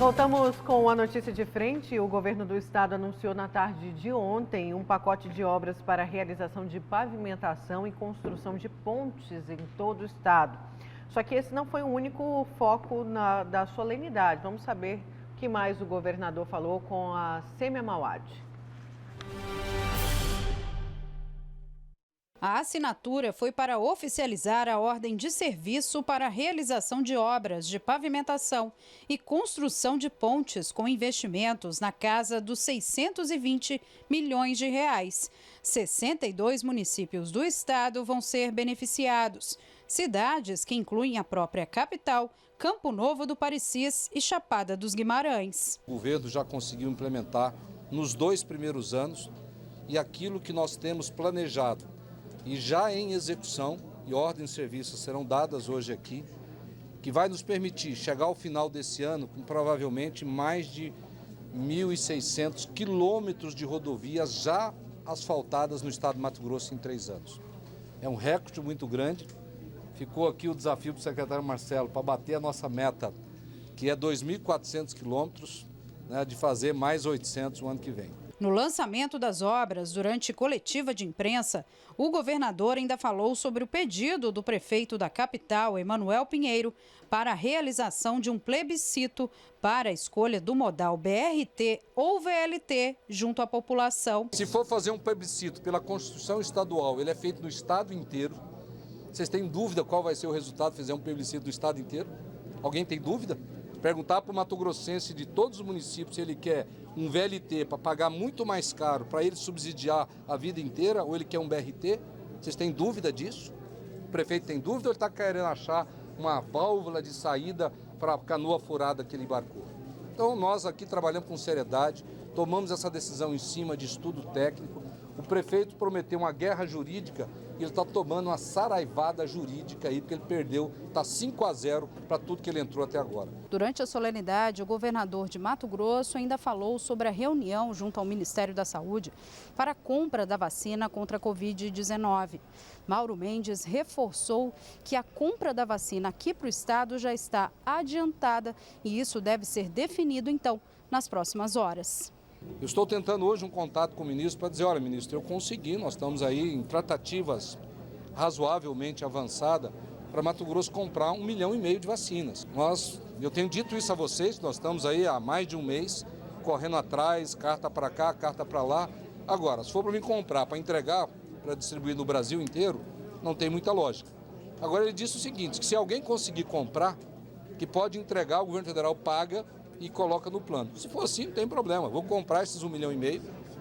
Voltamos com a notícia de frente. O governo do estado anunciou na tarde de ontem um pacote de obras para a realização de pavimentação e construção de pontes em todo o estado. Só que esse não foi o único foco da solenidade. Vamos saber o que mais o governador falou com a Sêmia Mauad. A assinatura foi para oficializar a ordem de serviço para a realização de obras de pavimentação e construção de pontes com investimentos na casa dos 620 milhões de reais. 62 municípios do estado vão ser beneficiados. Cidades que incluem a própria capital, Campo Novo do Parecis e Chapada dos Guimarães. O governo já conseguiu implementar nos 2 primeiros anos e aquilo que nós temos planejado e já em execução, e ordens de serviço serão dadas hoje aqui, que vai nos permitir chegar ao final desse ano com provavelmente mais de 1.600 quilômetros de rodovias já asfaltadas no estado de Mato Grosso em 3 anos. É um recorde muito grande. Ficou aqui o desafio para o secretário Marcelo para bater a nossa meta, que é 2.400 quilômetros, né, de fazer mais 800 o ano que vem. No lançamento das obras, durante coletiva de imprensa, o governador ainda falou sobre o pedido do prefeito da capital, Emanuel Pinheiro, para a realização de um plebiscito para a escolha do modal BRT ou VLT junto à população. Se for fazer um plebiscito pela Constituição estadual, ele é feito no estado inteiro. Vocês têm dúvida qual vai ser o resultado de fazer um plebiscito do estado inteiro? Alguém tem dúvida? Perguntar para o mato-grossense de todos os municípios se ele quer um VLT para pagar muito mais caro, para ele subsidiar a vida inteira, ou ele quer um BRT? Vocês têm dúvida disso? O prefeito tem dúvida ou ele está querendo achar uma válvula de saída para a canoa furada que ele embarcou? Então nós aqui trabalhamos com seriedade, tomamos essa decisão em cima de estudo técnico. O prefeito prometeu uma guerra jurídica e ele está tomando uma saraivada jurídica aí, porque ele perdeu, está 5-0 para tudo que ele entrou até agora. Durante a solenidade, o governador de Mato Grosso ainda falou sobre a reunião junto ao Ministério da Saúde para a compra da vacina contra a Covid-19. Mauro Mendes reforçou que a compra da vacina aqui para o estado já está adiantada e isso deve ser definido, então, nas próximas horas. Eu estou tentando hoje um contato com o ministro para dizer, olha, ministro, eu consegui, nós estamos aí em tratativas razoavelmente avançadas para Mato Grosso comprar 1,5 milhão de vacinas. Eu tenho dito isso a vocês, nós estamos aí há mais de um mês correndo atrás, carta para cá, carta para lá. Agora, se for para mim comprar, para entregar, para distribuir no Brasil inteiro, não tem muita lógica. Agora ele disse o seguinte, que se alguém conseguir comprar, que pode entregar, o governo federal paga e coloca no plano. Se for assim, não tem problema. Vou comprar esses 1,5 milhão,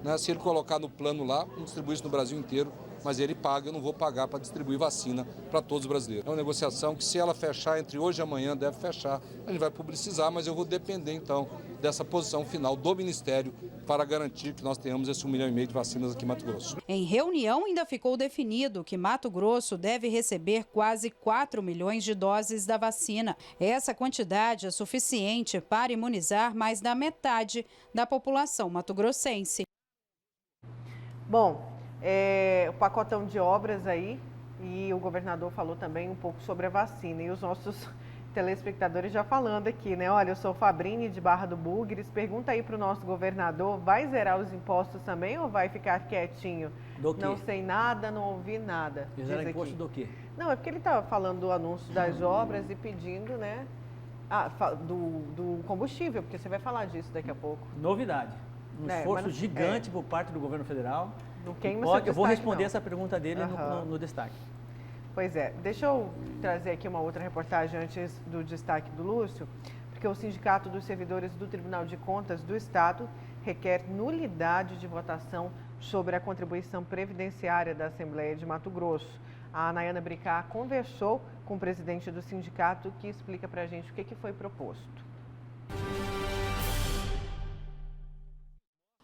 né? Se ele colocar no plano lá, distribuir isso no Brasil inteiro, mas ele paga, eu não vou pagar para distribuir vacina para todos os brasileiros. É uma negociação que, se ela fechar entre hoje e amanhã, deve fechar. A gente vai publicizar, mas eu vou depender, então, dessa posição final do Ministério para garantir que nós tenhamos esse 1,5 milhão de vacinas aqui em Mato Grosso. Em reunião, ainda ficou definido que Mato Grosso deve receber quase 4 milhões de doses da vacina. Essa quantidade é suficiente para imunizar mais da metade da população mato-grossense. Bom, o pacotão de obras aí, e o governador falou também um pouco sobre a vacina. E os nossos telespectadores já falando aqui, né? Olha, eu sou Fabrini de Barra do Bugres, pergunta aí para o nosso governador, vai zerar os impostos também ou vai ficar quietinho? Do quê? Não sei nada, não ouvi nada. Zerar imposto do quê? Não, é porque ele estava falando do anúncio das obras e pedindo, né, do combustível, porque você vai falar disso daqui a pouco. Novidade. Um esforço gigante por parte do governo federal. Eu vou responder essa pergunta dele no destaque. Pois é. Deixa eu trazer aqui uma outra reportagem antes do destaque do Lúcio, porque o Sindicato dos Servidores do Tribunal de Contas do Estado requer nulidade de votação sobre a contribuição previdenciária da Assembleia de Mato Grosso. A Nayana Bricá conversou com o presidente do sindicato, que explica para a gente o que foi proposto.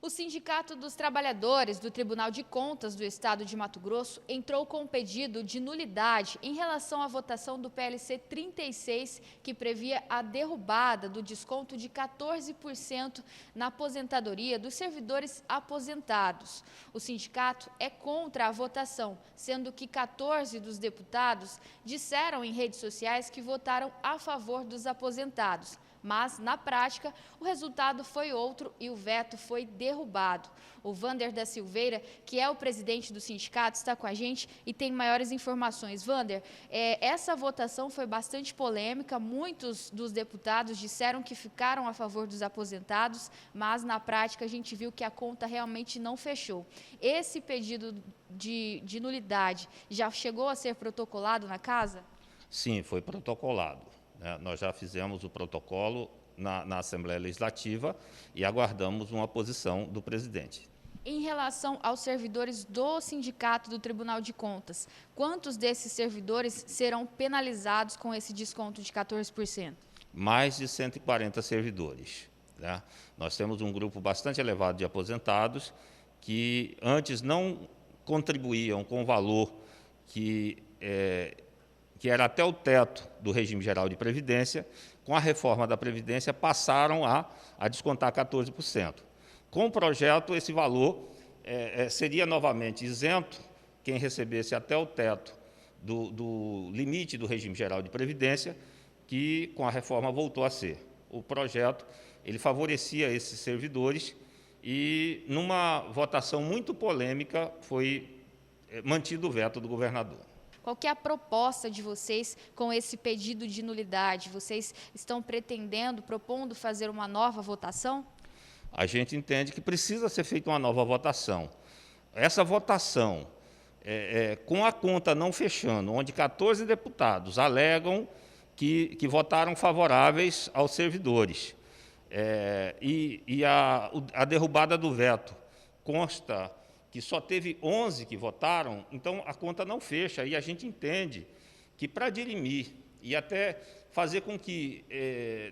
O Sindicato dos Trabalhadores do Tribunal de Contas do Estado de Mato Grosso entrou com um pedido de nulidade em relação à votação do PLC 36, que previa a derrubada do desconto de 14% na aposentadoria dos servidores aposentados. O sindicato é contra a votação, sendo que 14 dos deputados disseram em redes sociais que votaram a favor dos aposentados. mas, na prática, o resultado foi outro e o veto foi derrubado. O Vander da Silveira, que é o presidente do sindicato, está com a gente e tem maiores informações. Vander, essa votação foi bastante polêmica, muitos dos deputados disseram que ficaram a favor dos aposentados, mas, na prática, a gente viu que a conta realmente não fechou. Esse pedido de nulidade já chegou a ser protocolado na casa? Sim, foi protocolado. Nós já fizemos o protocolo na Assembleia Legislativa e aguardamos uma posição do presidente. Em relação aos servidores do Sindicato do Tribunal de Contas, quantos desses servidores serão penalizados com esse desconto de 14%? Mais de 140 servidores. Nós temos um grupo bastante elevado de aposentados que antes não contribuíam com o valor que era até o teto do regime geral de previdência. Com a reforma da Previdência, passaram a descontar 14%. Com o projeto, esse valor seria novamente isento quem recebesse até o teto do limite do regime geral de previdência, que com a reforma voltou a ser. O projeto ele favorecia esses servidores e, numa votação muito polêmica, foi mantido o veto do governador. Qual que é a proposta de vocês com esse pedido de nulidade? Vocês estão propondo fazer uma nova votação? A gente entende que precisa ser feita uma nova votação. Essa votação, com a conta não fechando, onde 14 deputados alegam que votaram favoráveis aos servidores, e a derrubada do veto consta que só teve 11 que votaram, então a conta não fecha. E a gente entende que, para dirimir e até fazer com que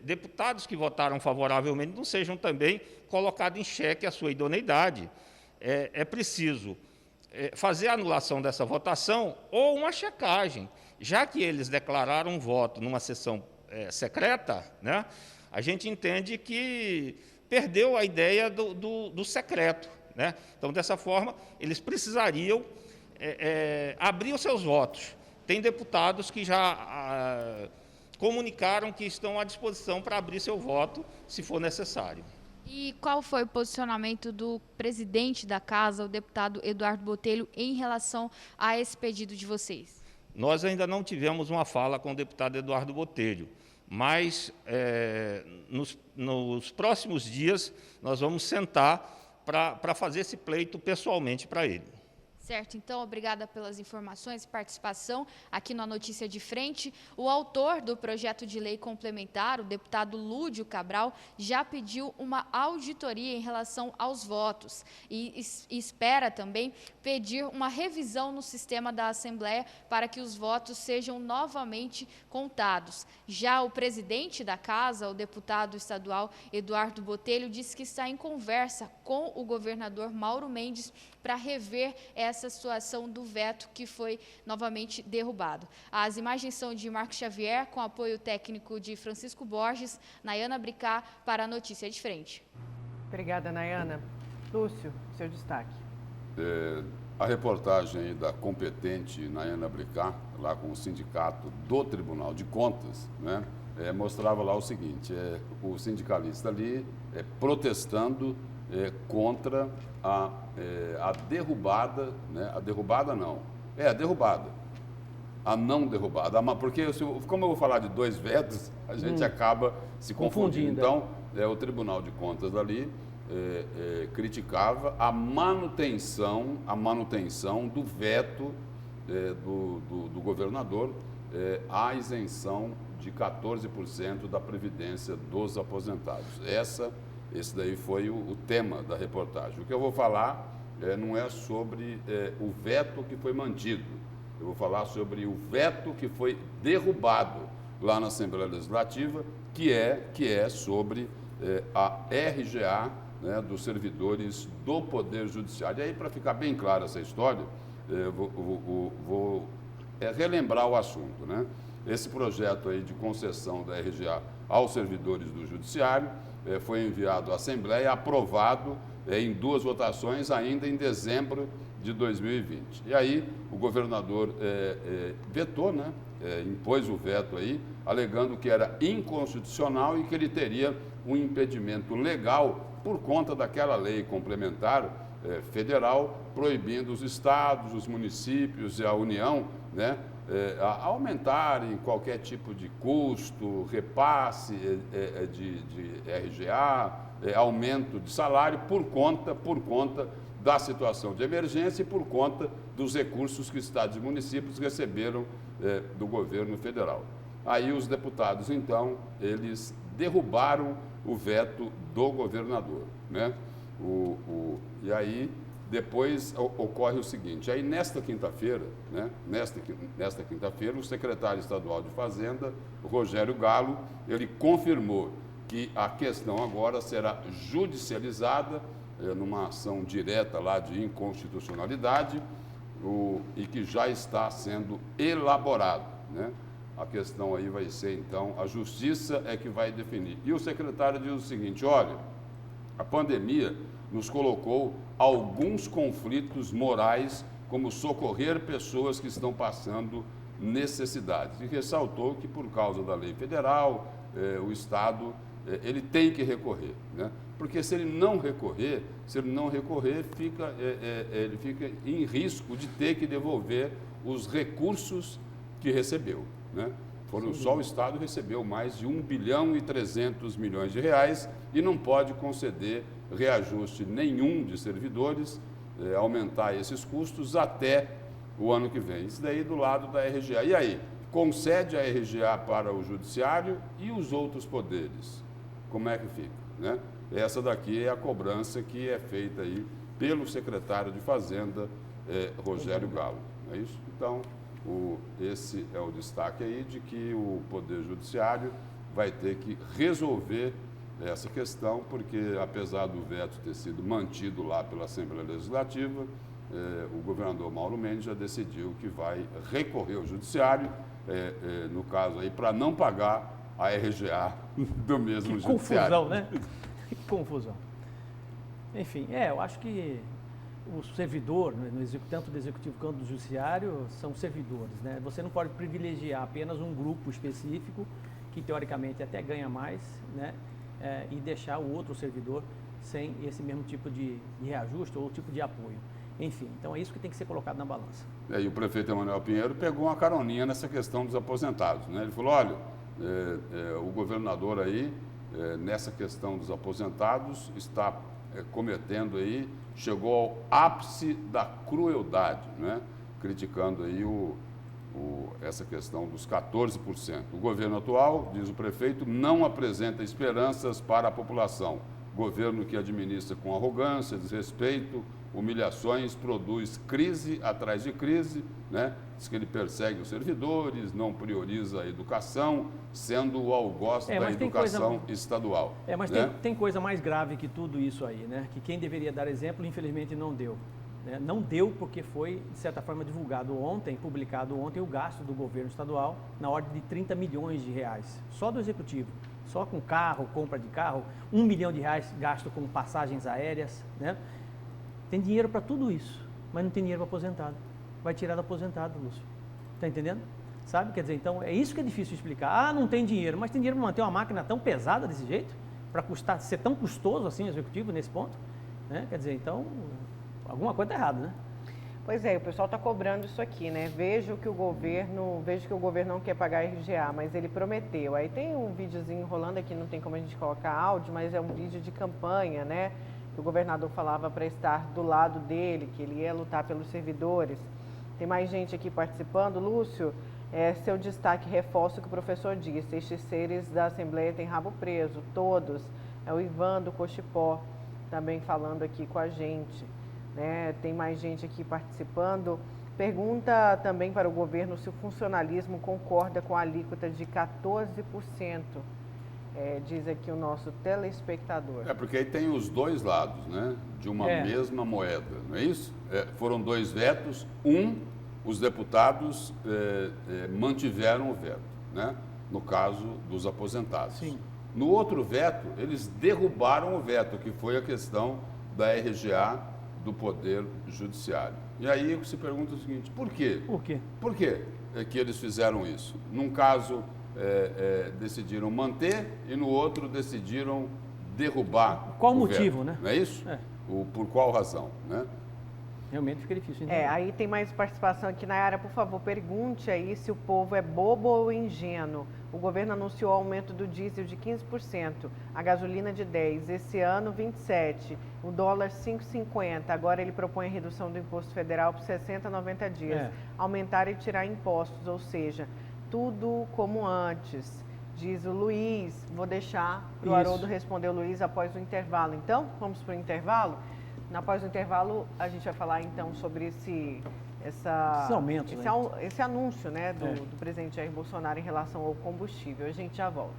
deputados que votaram favoravelmente não sejam também colocados em xeque a sua idoneidade, é preciso fazer a anulação dessa votação ou uma checagem. Já que eles declararam um voto numa sessão secreta, a gente entende que perdeu a ideia do secreto. Então, dessa forma, eles precisariam abrir os seus votos. Tem deputados que já comunicaram que estão à disposição para abrir seu voto, se for necessário. E qual foi o posicionamento do presidente da Casa, o deputado Eduardo Botelho, em relação a esse pedido de vocês? Nós ainda não tivemos uma fala com o deputado Eduardo Botelho, mas nos próximos dias nós vamos sentar para fazer esse pleito pessoalmente para ele. Certo, então, obrigada pelas informações e participação aqui na Notícia de Frente. O autor do projeto de lei complementar, o deputado Lúdio Cabral, já pediu uma auditoria em relação aos votos e espera também pedir uma revisão no sistema da Assembleia para que os votos sejam novamente contados. Já o presidente da Casa, o deputado estadual Eduardo Botelho, disse que está em conversa com o governador Mauro Mendes para rever essa situação do veto que foi novamente derrubado. As imagens são de Marcos Xavier, com apoio técnico de Francisco Borges, Nayana Bricá, para a Notícia de Frente. Obrigada, Nayana. Lúcio, seu destaque. A reportagem da competente Nayana Bricá, lá com o Sindicato do Tribunal de Contas, mostrava lá o seguinte, o sindicalista ali protestando contra a derrubada, a derrubada não, a derrubada, a não derrubada, porque como eu vou falar de dois vetos, a gente acaba se confundindo. Então, o Tribunal de Contas ali criticava a manutenção do veto do governador à isenção de 14% da previdência dos aposentados. Esse daí foi o tema da reportagem. O que eu vou falar não é sobre o veto que foi mantido. Eu vou falar sobre o veto que foi derrubado lá na Assembleia Legislativa, que é sobre a RGA, dos servidores do Poder Judiciário. E aí, para ficar bem clara essa história, vou relembrar o assunto. Esse projeto aí de concessão da RGA aos servidores do Judiciário foi enviado à Assembleia, aprovado em duas votações ainda em dezembro de 2020. E aí o governador vetou, né? Impôs o veto aí, alegando que era inconstitucional e que ele teria um impedimento legal por conta daquela lei complementar federal proibindo os estados, os municípios e a União, né, a aumentarem qualquer tipo de custo, repasse de RGA, aumento de salário por conta da situação de emergência e por conta dos recursos que estados e municípios receberam do governo federal. Aí os deputados, então, eles derrubaram o veto do governador, né? E aí depois ocorre o seguinte, aí nesta quinta-feira, né, nesta quinta-feira, o secretário estadual de Fazenda, Rogério Galo, ele confirmou que a questão agora será judicializada numa ação direta lá de inconstitucionalidade e que já está sendo elaborado, né? A questão aí vai ser, então, a justiça é que vai definir. E o secretário diz o seguinte, olha, a pandemia nos colocou alguns conflitos morais, como socorrer pessoas que estão passando necessidades. E ressaltou que, por causa da lei federal, o Estado ele tem que recorrer, né? Porque se ele não recorrer, ele fica em risco de ter que devolver os recursos que recebeu, né? Só o Estado recebeu mais de 1 bilhão e 300 milhões de reais e não pode conceder reajuste nenhum de servidores, aumentar esses custos até o ano que vem. Isso daí do lado da RGA. E aí, concede a RGA para o Judiciário e os outros poderes? Como é que fica, né? Essa daqui é a cobrança que é feita aí pelo secretário de Fazenda, Rogério Galo. Não é isso? Então, esse é o destaque aí de que o Poder Judiciário vai ter que resolver essa questão, porque apesar do veto ter sido mantido lá pela Assembleia Legislativa, o governador Mauro Mendes já decidiu que vai recorrer ao Judiciário, no caso aí, para não pagar a RGA do mesmo Judiciário. Que confusão, né? Que confusão. Enfim, eu acho que o servidor, tanto do Executivo quanto do Judiciário, são servidores, né? Você não pode privilegiar apenas um grupo específico, que teoricamente até ganha mais, né? E deixar o outro servidor sem esse mesmo tipo de reajuste ou tipo de apoio. Enfim, então é isso que tem que ser colocado na balança. E o prefeito Emanuel Pinheiro pegou uma caroninha nessa questão dos aposentados, né? Ele falou, olha, o governador aí, nessa questão dos aposentados, está cometendo aí, chegou ao ápice da crueldade, né? Criticando aí essa questão dos 14%. O governo atual, diz o prefeito, não apresenta esperanças para a população. Governo que administra com arrogância, desrespeito, humilhações, produz crise atrás de crise, né? Diz que ele persegue os servidores, não prioriza a educação, sendo o algoz da educação estadual. Mas né? tem coisa mais grave que tudo isso aí, né? Que quem deveria dar exemplo, infelizmente, não deu. Né? Não deu porque foi, de certa forma, publicado ontem, o gasto do governo estadual na ordem de 30 milhões de reais, só do Executivo. Só com carro, compra de carro, 1 milhão de reais gasto com passagens aéreas, né? Tem dinheiro para tudo isso, mas não tem dinheiro para aposentado. Vai tirar do aposentado, Lúcio. Está entendendo? Sabe? Quer dizer, então, é isso que é difícil explicar. Não tem dinheiro, mas tem dinheiro para manter uma máquina tão pesada desse jeito? Para ser tão custoso assim o Executivo nesse ponto? Né? Quer dizer, então, alguma coisa está errada, né? Pois é, o pessoal está cobrando isso aqui, né? Vejo que o governo não quer pagar RGA, mas ele prometeu. Aí tem um videozinho rolando aqui, não tem como a gente colocar áudio, mas é um vídeo de campanha, né? Que o governador falava para estar do lado dele, que ele ia lutar pelos servidores. Tem mais gente aqui participando. Lúcio, seu destaque reforça o que o professor disse. Estes seres da Assembleia têm rabo preso, todos. É o Ivan do Cochipó também falando aqui com a gente. Né? Tem mais gente aqui participando. Pergunta também para o governo se o funcionalismo concorda com a alíquota de 14%. Diz aqui o nosso telespectador. Porque aí tem os dois lados, né? De uma mesma moeda, não é isso? Foram dois vetos. Os deputados mantiveram o veto, né? No caso dos aposentados. Sim. No outro veto, eles derrubaram o veto, que foi a questão da RGA do Poder Judiciário. E aí se pergunta o seguinte, por quê? Por quê? Por quê que eles fizeram isso? Num caso, decidiram manter e no outro decidiram derrubar. Qual o governo. motivo, né? Não é isso? É. Por qual razão, né? Realmente fica difícil entender. Aí tem mais participação aqui na área. Por favor, pergunte aí se o povo é bobo ou ingênuo. O governo anunciou o aumento do diesel de 15%, a gasolina de 10%, esse ano 27%, o dólar 5,50%. Agora ele propõe a redução do imposto federal por 60 a 90 dias, aumentar e tirar impostos, ou seja, tudo como antes. Diz o Luiz, vou deixar para o Haroldo responder o Luiz após o intervalo. Então, vamos para o intervalo? Após o intervalo, a gente vai falar então sobre esse anúncio, né, do presidente Jair Bolsonaro em relação ao combustível. A gente já volta.